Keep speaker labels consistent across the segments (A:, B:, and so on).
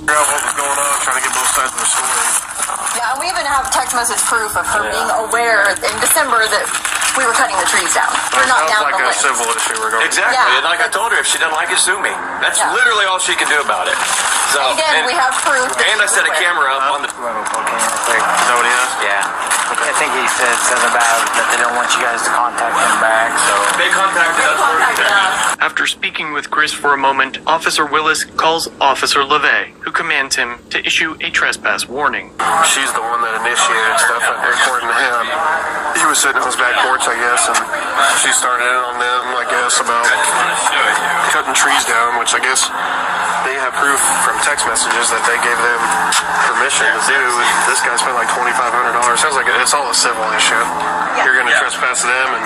A: Figure out what was going on, trying to get both sides of the story.
B: Yeah, and we even have text message proof of her being aware in December that we were cutting the trees down. We're not down
A: like
B: the
A: a
B: list.
A: civil issue regarding.
C: Exactly, and like I told her, if she doesn't like it, sue me. That's literally all she can do about it. So,
B: and again, we have proof.
C: And I set a camera up on the.
A: Is that what he is?
D: Yeah. I think he said something about that they don't want you guys to contact him back, so...
C: They contacted us.
E: After speaking with Chris for a moment, Officer Willis calls Officer LeVay, who commands him to issue a trespass warning.
A: She's the one that initiated stuff, according to him. He was sitting on his back porch, I guess, and she started in on them, I guess, about cutting trees down, which I guess they have proof from text messages that they gave them permission to do. This guy spent like $2,500. Sounds like it's all a civil issue. You're going to trespass them, and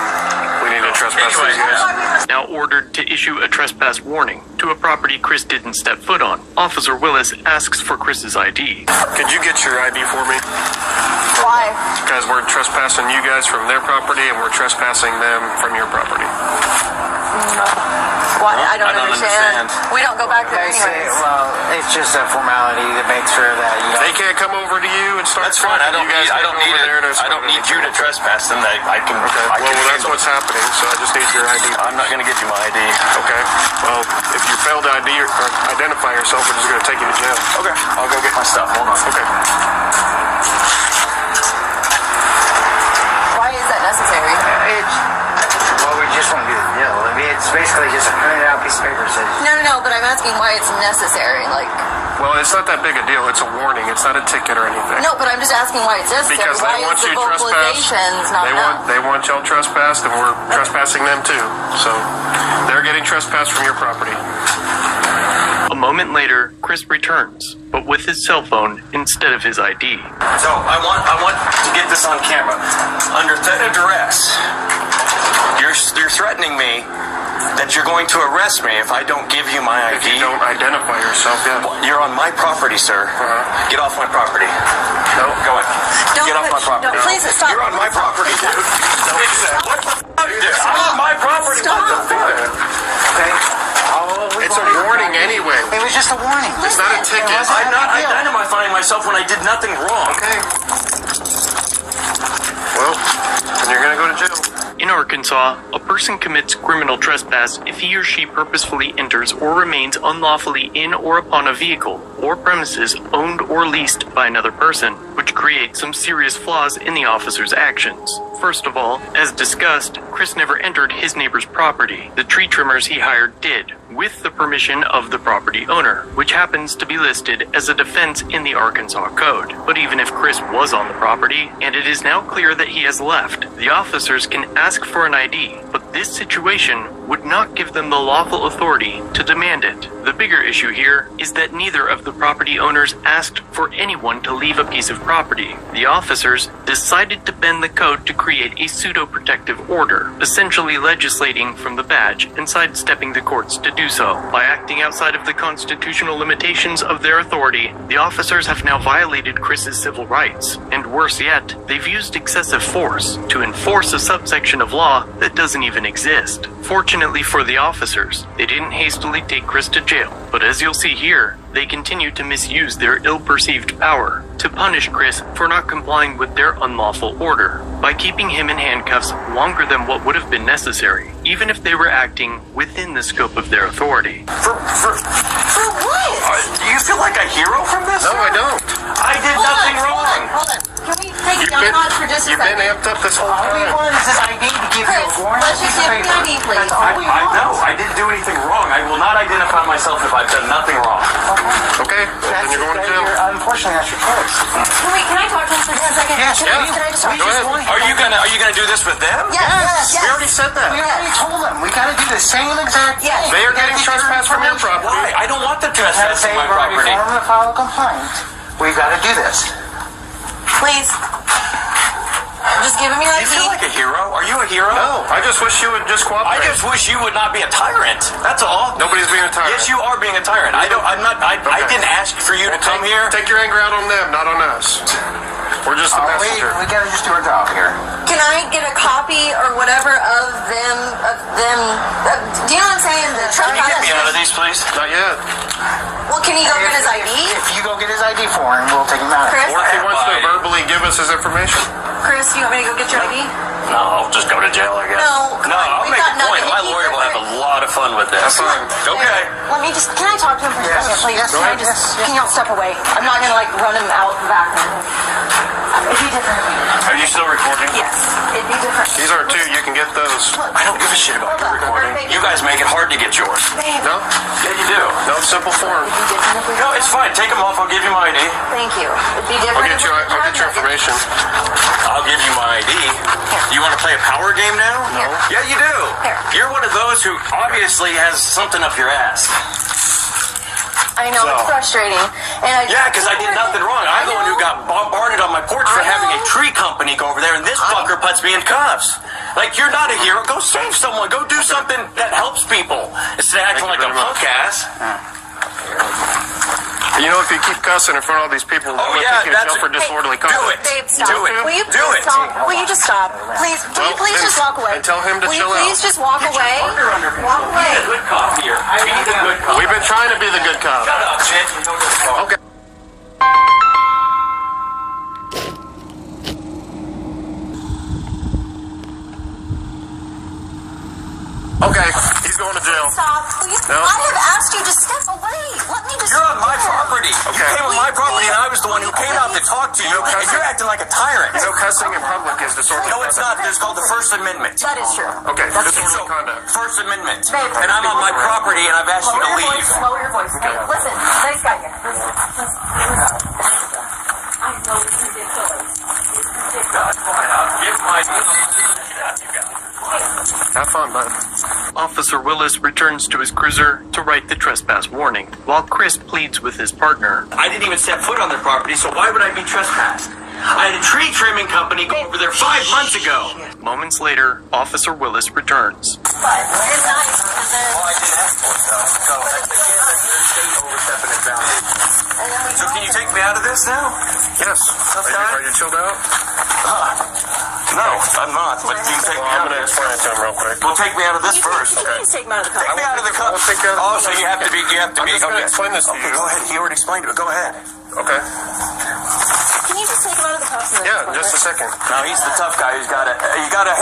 A: we need to trespass these guys.
E: Now ordered to issue a trespass warning to a property Chris didn't step foot on, Officer Willis asks for Chris's ID.
A: Could you get your ID for me?
B: Why?
A: Because we're trespassing you guys from their property, and we're trespassing them from your property.
B: Why? I don't understand. We don't go back there anyway.
D: Well, it's just a formality to make sure that you know.
A: They can't come over to you and start.
C: That's fine. I don't need you to trespass them. I can.
A: Okay. Well, that's what's happening. So I just need your ID.
C: I'm not going to give you my ID.
A: Okay. Well, if you fail to ID or identify yourself, we're just going to take you to jail.
C: Okay. I'll go get my stuff. Hold on.
A: Okay.
B: Why is that necessary?
D: Well, we just want to do the deal. I mean, it's basically just a printed out piece of paper that says...
B: No, but I'm asking why it's necessary. Like...
A: Well, it's not that big a deal. It's a warning. It's not a ticket or anything.
B: No, but I'm just asking why it's necessary.
A: Because they want you trespassed. They want y'all trespassed, and we're trespassing them too. So they're getting trespassed from your property.
E: A moment later, Chris returns, but with his cell phone instead of his ID.
C: So I want to get this on camera. Under threat of duress, you're threatening me that you're going to arrest me if I don't give you my ID.
A: If you don't identify yourself, yeah.
C: You're on my property, sir. Get off my property. No, go ahead. Get off my property.
B: No, please stop.
C: You're on my property, dude. What the fuck? I'm on my property.
B: Stop.
D: Okay.
A: It's a warning anyway.
D: It was just a warning.
A: It's not a ticket.
C: I'm not identifying myself when I did nothing wrong.
A: Okay. Well, then you're going to go to jail.
E: In Arkansas, a person commits criminal trespass if he or she purposefully enters or remains unlawfully in or upon a vehicle or premises owned or leased by another person, which creates some serious flaws in the officer's actions. First of all, as discussed, Chris never entered his neighbor's property. The tree trimmers he hired did, with the permission of the property owner, which happens to be listed as a defense in the Arkansas Code. But even if Chris was on the property, and it is now clear that he has left, the officers can ask for an ID, but this situation would not give them the lawful authority to demand it. The bigger issue here is that neither of the property owners asked for anyone to leave a piece of property. The officers decided to bend the code to create a pseudo-protective order, essentially legislating from the badge and sidestepping the courts to do so. By acting outside of the constitutional limitations of their authority, the officers have now violated Chris's civil rights, and worse yet, they've used excessive force to enforce a subsection of law that doesn't even exist. Fortunately for the officers, they didn't hastily take Chris to jail, but as you'll see here, they continue to misuse their ill-perceived power to punish Chris for not complying with their unlawful order by keeping him in handcuffs longer than what would have been necessary, even if they were acting within the scope of their authority.
C: For what? Do you feel like a hero from this?
A: No, I don't.
C: I did nothing wrong.
B: Hold on. Can we take it down a notch for just a
A: You've
B: second?
A: been amped up this whole
D: All we
A: time.
D: want is this ID to give you a
B: Chris,
D: warning.
B: let's just give me ID, please.
D: That's all we want.
C: No, I didn't do anything wrong. I will not identify myself if I've done nothing wrong.
A: Okay, then you're going to jail.
D: Unfortunately, that's your choice.
B: Can I talk to him for just a second?
D: Yes,
B: Can I just talk to
A: Go
B: him?
A: ahead.
C: Are you gonna do this with them?
B: Yes.
A: We already said that.
D: We already told them. We got to do the same exact thing.
B: Yes.
A: They are getting trespassed from your property.
C: Why? I don't want them
D: Have
C: trespassing
D: they
C: my
D: already
C: property.
D: formed to file a complaint? We've got to do this.
B: Please. Just giving me
C: Do
B: ID.
C: you feel like a hero? Are you a hero?
A: No, I just wish you would just
C: I
A: cooperate.
C: just wish you would not be a tyrant. That's all.
A: Nobody's being a tyrant.
C: Yes, you are being a tyrant. I didn't ask for you to come here.
A: Take your anger out on them, not on us. We're just the messenger.
D: We got to just do our job here.
B: Can I get a copy or whatever of them? Do you know what I'm saying? The
C: Can you get me out of these, please?
A: Not yet.
B: Well, can he go get his ID?
D: If you ID for him, we'll take him out.
B: Chris?
A: Or if he wants to verbally give us his information.
B: Chris, you want me to go get your ID?
C: No, I'll just go to jail, I guess.
B: No,
C: No, I'll
B: we've
C: make
B: got
C: a point.
B: nothing.
C: My lawyer will have a lot of fun with this.
A: Have fun.
C: Okay.
B: Let me just, can I talk to him for a second, please?
D: Yes,
B: Can I
D: yes,
B: just,
D: yes.
B: can y'all step away? I'm not gonna like run him out the back. It'd be different.
C: Are you still recording?
B: Yes, it'd be different.
A: These are two. You can get those.
C: I don't give a shit about your recording. You guys make it hard to get yours.
B: Babe.
A: No?
C: Yeah, you do.
A: No, simple form.
B: It'd be different if we
C: No, it's fine. Take them off. I'll give you my ID.
B: Thank you. It'd be
A: I'll
B: different
A: get
B: if
A: you.
B: we
A: I'll get your information.
C: I'll give you my ID. You want to play a power game now?
B: No.
C: Yeah, you do.
B: Here.
C: You're one of those who obviously has something up your ass.
B: I know, it's frustrating. And
C: Yeah, because I did nothing wrong. I'm the one who got bombarded on my porch for
B: I
C: having a
B: know.
C: tree company go over there, and this fucker puts me in cuffs. Like, you're not a hero. Go save someone. Go do something that helps people instead of acting
A: Thank
C: like
A: you
C: a
A: very
C: punk
A: much.
C: ass.
A: You know, if you keep cussing in front of all these people,
C: Oh,
A: they'll
C: yeah,
A: take you in
C: that's
A: jail for
C: it.
A: disorderly
C: Do
A: conduct.
C: it.
B: Babe, stop.
C: Do it.
B: Will you
C: Do
B: please
C: it.
B: stop? Will you just stop? Please, will you
A: Well,
B: please
A: then-
B: just walk away?
A: then tell him to
B: will
A: chill
B: you please
A: out.
B: just walk away? Walk away.
C: Good cop here. Be the good cop.
A: We've been trying to be the good cop.
C: Shut up, shit.
A: Okay. Okay, he's going to jail.
B: Stop. Please.
A: No.
B: I have asked you to step away. Let me just.
C: You're on my property.
A: Okay.
C: You came on my property, and I was the one who came out to talk to you, and you're acting like a tyrant.
A: You know, cussing in public is disorderly
C: No, it's not.
A: conduct.
C: It's called the First Amendment.
B: That is true.
A: Okay,
B: That's
A: disorderly
B: true.
A: conduct.
C: First Amendment.
B: Babe,
C: And I'm on my property, and I've asked you to
B: Lower your
C: leave.
B: voice. Lower your voice. Hey, listen. Nice guy here. Listen. I know it's ridiculous.
C: Give my...
A: Have fun, bud.
E: Officer Willis returns to his cruiser to write the trespass warning, while Chris pleads with his partner.
C: I didn't even set foot on their property, so why would I be trespassed? I had a tree trimming company go over there 5 months ago.
E: Moments later, Officer Willis returns.
B: But it's nice.
C: Well, I did ask for it, though. So, again, there's state overstepping its boundaries. So, can you take me out of this now?
A: Yes. Are you chilled out?
C: No, I'm not, but you can take me
A: Well, I'm
C: out of
A: going to
C: this.
A: explain it to him real quick.
C: Well, take me out of this first.
B: You can take him out of the car.
C: Take me out of the cup.
A: We'll take care of
C: Oh,
A: it.
C: so you have to be,
A: I'm just going to explain this to
C: Okay,
A: you.
C: go ahead. He already explained it. Go ahead.
A: Okay.
B: Can you just take him out of the cuffs?
A: Yeah, just a second.
C: No, he's the tough guy who's got to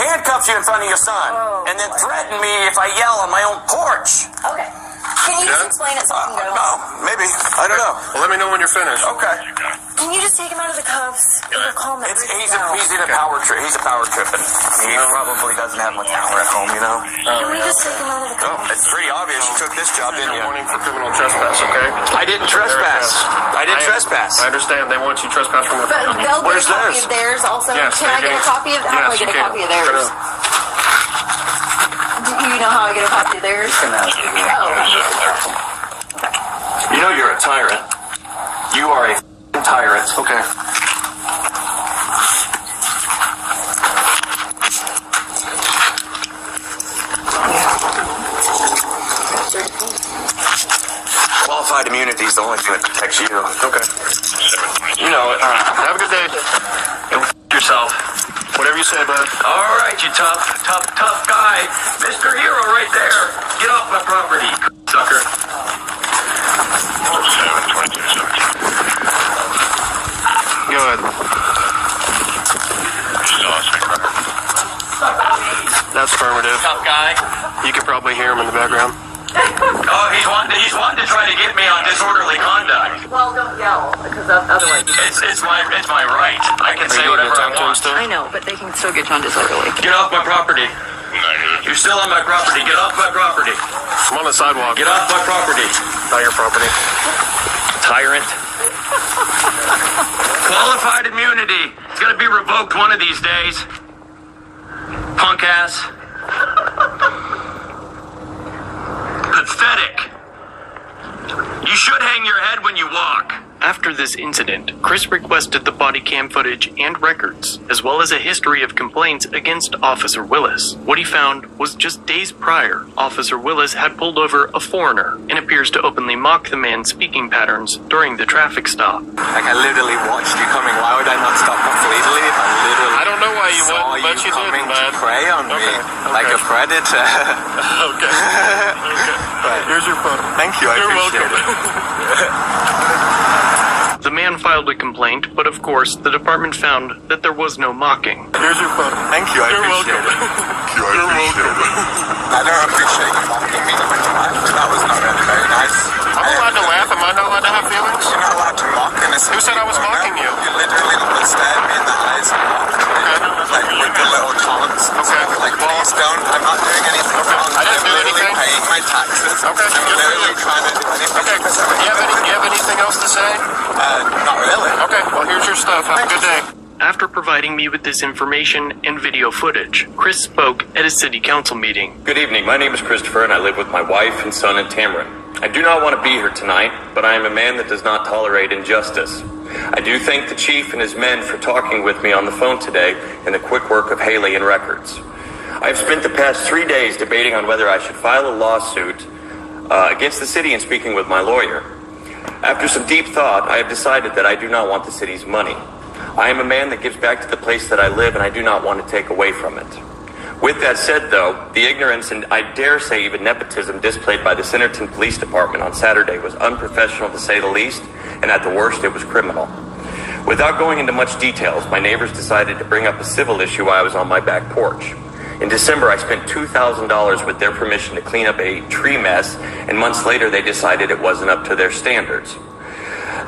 C: handcuff you in front of your son, and then threaten me if I yell on my own porch.
B: Okay. Can you just
A: Yeah?
B: explain it so I can go?
C: No, maybe. I don't know.
A: Well, let me know when you're finished.
C: Okay.
B: Can you just take him out of the cuffs? It'll calm him
C: He's
B: down.
C: in a power trip. He's a power tripping. He probably doesn't have much power at home, you know.
B: Can we just take him out of the cuffs?
C: It's pretty obvious you took this job, didn't you?
A: Warning for criminal trespass, okay?
C: I didn't trespass. I didn't trespass.
A: I understand. They want you trespass from the
B: But they'll
C: Where's
B: get a copy
C: theirs?
B: of theirs also.
A: Yes,
B: Can I
A: they
B: get a
A: do.
B: copy of? How do I
A: Yes,
B: get
A: you
B: a
A: can.
B: copy of theirs? Do you know how I get a copy of theirs? Oh.
C: You know you're a tyrant. You are a f***ing tyrant.
A: Okay.
C: Qualified immunity is the only thing that protects you.
A: Okay.
C: You know it.
A: Have a good day.
C: And yourself.
A: Whatever you say, bud.
C: All right, you tough guy. Mr. Hero right there. Get off my property, sucker.
A: Go ahead. That's affirmative.
C: Tough guy.
A: You can probably hear him in the background.
C: Oh, he's wanting to try to get me on disorderly conduct.
B: Well, don't yell, because otherwise.
C: It's my right. I can say whatever I want.
B: I know, but they can still get you on disorderly.
C: Get off my property. You're still on my property. Get off my property.
A: I'm on the sidewalk.
C: Get off my property.
A: Not your property.
C: Tyrant. Qualified immunity. It's gonna be revoked one of these days. Punk ass. Pathetic. You should hang your head when you walk.
E: After this incident, Chris requested the body cam footage and records, as well as a history of complaints against Officer Willis. What he found was just days prior, Officer Willis had pulled over a foreigner and appears to openly mock the man's speaking patterns during the traffic stop.
F: Like, I literally watched you coming. Why would I not stop completely?
A: I don't know why you
F: saw
A: wouldn't, but you
F: coming
A: didn't,
F: to
A: bud.
F: prey on me like a predator.
A: Okay.
F: Right.
A: Here's your phone.
F: Thank you. I
A: You're
F: appreciate
A: welcome.
F: it.
E: The man filed a complaint, but of course, the department found that there was no mocking.
A: Here's your phone.
F: Thank you, I appreciate it.
A: You're welcome.
F: I don't appreciate you mocking me. That was not really very nice.
A: I'm allowed to laugh. Am I not allowed to have feelings?
F: You're not allowed to mock innocent.
A: Who said I was
F: people,
A: mocking
F: no?
A: you?
F: You literally stared me in the eyes and mocked me. Like with the little taunts.
A: Okay.
F: Like, please don't. I'm not doing anything wrong.
A: I didn't do
F: I'm literally
A: anything.
F: paying my taxes.
A: Okay.
F: I'm literally trying to do anything.
A: Okay. Do you have anything else to say?
F: Not really.
A: Okay. Well, here's your stuff. Have a good day.
E: After providing me with this information and video footage, Chris spoke at a city council meeting.
C: Good evening. My name is Christopher, and I live with my wife and son in Tyrant. I do not want to be here tonight, but I am a man that does not tolerate injustice. I do thank the chief and his men for talking with me on the phone today and the quick work of Haley and Records. I have spent the past 3 days debating on whether I should file a lawsuit against the city and speaking with my lawyer. After some deep thought, I have decided that I do not want the city's money. I am a man that gives back to the place that I live, and I do not want to take away from it. With that said, though, the ignorance and I dare say even nepotism displayed by the Centerton Police Department on Saturday was unprofessional to say the least, and at the worst, it was criminal. Without going into much details, my neighbors decided to bring up a civil issue while I was on my back porch. In December, I spent $2,000 with their permission to clean up a tree mess, and months later, they decided it wasn't up to their standards.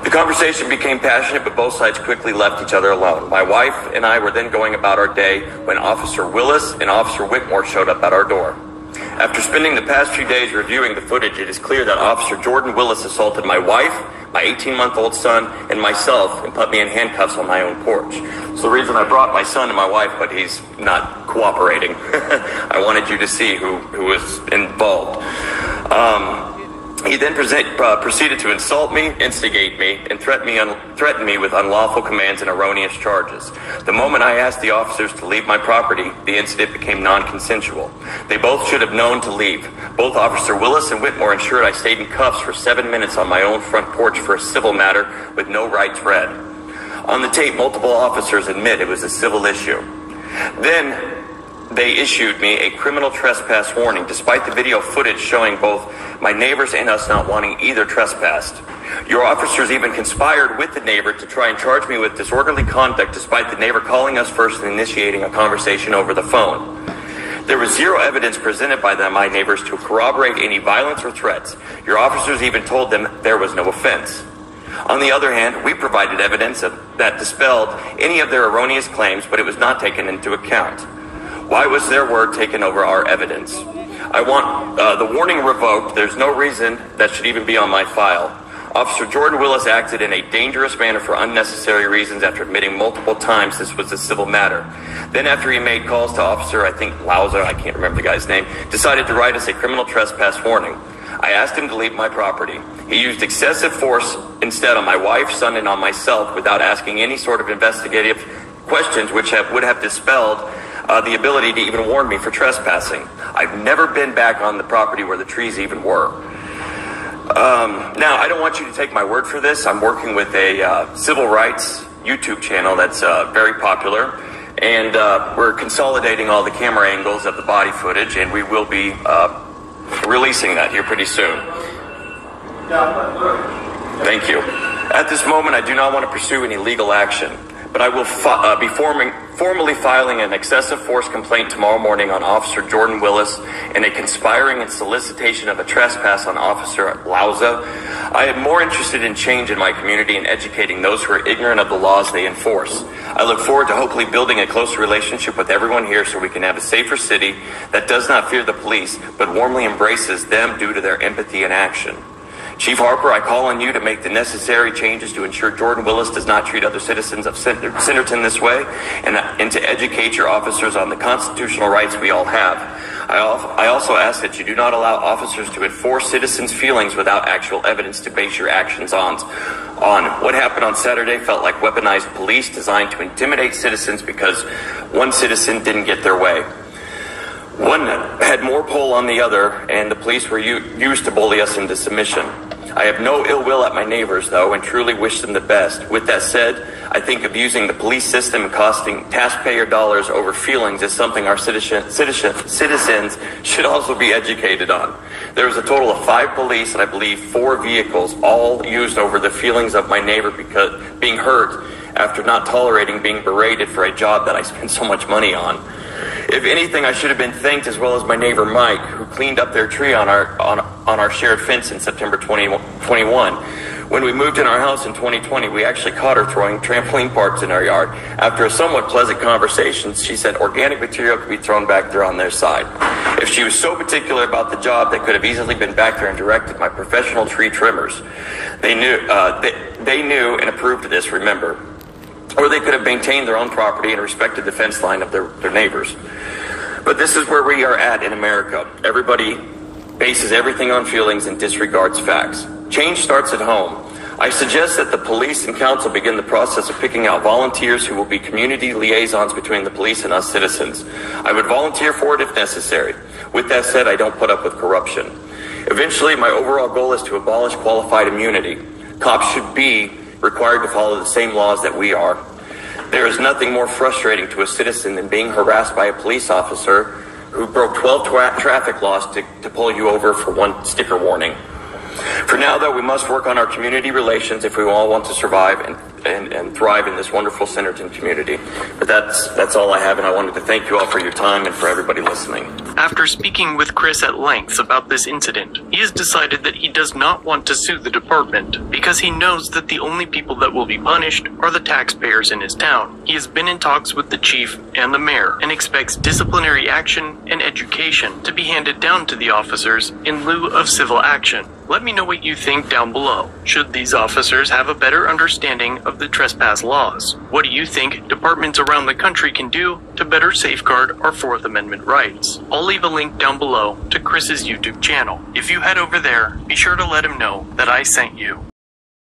C: The conversation became passionate, but both sides quickly left each other alone. My wife and I were then going about our day when Officer Willis and Officer Whitmore showed up at our door. After spending the past few days reviewing the footage, it is clear that Officer Jordan Willis assaulted my wife, my 18-month-old son, and myself and put me in handcuffs on my own porch. It's the reason I brought my son and my wife, but he's not cooperating. I wanted you to see who was involved. He then proceeded to insult me, instigate me, and threaten me with unlawful commands and erroneous charges. The moment I asked the officers to leave my property, the incident became non-consensual. They both should have known to leave. Both Officer Willis and Whitmore ensured I stayed in cuffs for 7 minutes on my own front porch for a civil matter with no rights read. On the tape, multiple officers admit it was a civil issue. Then they issued me a criminal trespass warning, despite the video footage showing both my neighbors and us not wanting either trespassed. Your officers even conspired with the neighbor to try and charge me with disorderly conduct, despite the neighbor calling us first and initiating a conversation over the phone. There was zero evidence presented by my neighbors to corroborate any violence or threats. Your officers even told them there was no offense. On the other hand, we provided evidence that dispelled any of their erroneous claims, but it was not taken into account. Why was their word taken over our evidence? I want the warning revoked. There's no reason that should even be on my file. Officer Jordan Willis acted in a dangerous manner for unnecessary reasons after admitting multiple times this was a civil matter. Then after he made calls to Officer, I think Lauza, I can't remember the guy's name, decided to write us a criminal trespass warning. I asked him to leave my property. He used excessive force instead on my wife, son, and on myself without asking any sort of investigative questions which would have dispelled the ability to even warn me for trespassing. I've never been back on the property where the trees even were. Now, I don't want you to take my word for this. I'm working with a civil rights YouTube channel that's very popular, and we're consolidating all the camera angles of the body footage, and we will be releasing that here pretty soon. Thank you. At this moment, I do not want to pursue any legal action, but I will be formally filing an excessive force complaint tomorrow morning on Officer Jordan Willis and a conspiring and solicitation of a trespass on Officer Lauza. I am more interested in change in my community and educating those who are ignorant of the laws they enforce. I look forward to hopefully building a closer relationship with everyone here so we can have a safer city that does not fear the police, but warmly embraces them due to their empathy and action. Chief Harper, I call on you to make the necessary changes to ensure Jordan Willis does not treat other citizens of Centerton this way, and to educate your officers on the constitutional rights we all have. I also ask that you do not allow officers to enforce citizens' feelings without actual evidence to base your actions on. What happened on Saturday felt like weaponized police designed to intimidate citizens because one citizen didn't get their way. One had more pull on the other, and the police were used to bully us into submission. I have no ill will at my neighbors, though, and truly wish them the best. With that said, I think abusing the police system and costing taxpayer dollars over feelings is something our citizens should also be educated on. There was a total of 5 police and I believe 4 vehicles, all used over the feelings of my neighbor because being hurt after not tolerating being berated for a job that I spent so much money on. If anything, I should have been thanked, as well as my neighbor Mike, who cleaned up their tree on our shared fence in September 2021. When we moved in our house in 2020, we actually caught her throwing trampoline parts in our yard. After a somewhat pleasant conversation, she said organic material could be thrown back there on their side. If she was so particular about the job, they could have easily been back there and directed my professional tree trimmers. They knew and approved of this, remember. Or they could have maintained their own property and respected the fence line of their neighbors. But this is where we are at in America. Everybody bases everything on feelings and disregards facts. Change starts at home. I suggest that the police and council begin the process of picking out volunteers who will be community liaisons between the police and us citizens. I would volunteer for it if necessary. With that said, I don't put up with corruption. Eventually, my overall goal is to abolish qualified immunity. Cops should be required to follow the same laws that we are. There is nothing more frustrating to a citizen than being harassed by a police officer who broke 12 traffic laws to pull you over for 1 sticker warning. For now, though, we must work on our community relations if we all want to survive and thrive in this wonderful Centerton community. But that's all I have, and I wanted to thank you all for your time and for everybody listening.
E: After speaking with Chris at length about this incident, he has decided that he does not want to sue the department because he knows that the only people that will be punished are the taxpayers in his town. He has been in talks with the chief and the mayor and expects disciplinary action and education to be handed down to the officers in lieu of civil action. Let me know what you think down below. Should these officers have a better understanding of the trespass laws? What do you think departments around the country can do to better safeguard our 4th Amendment rights? I'll leave a link down below to Chris's YouTube channel. If you head over there, be sure to let him know that I sent you.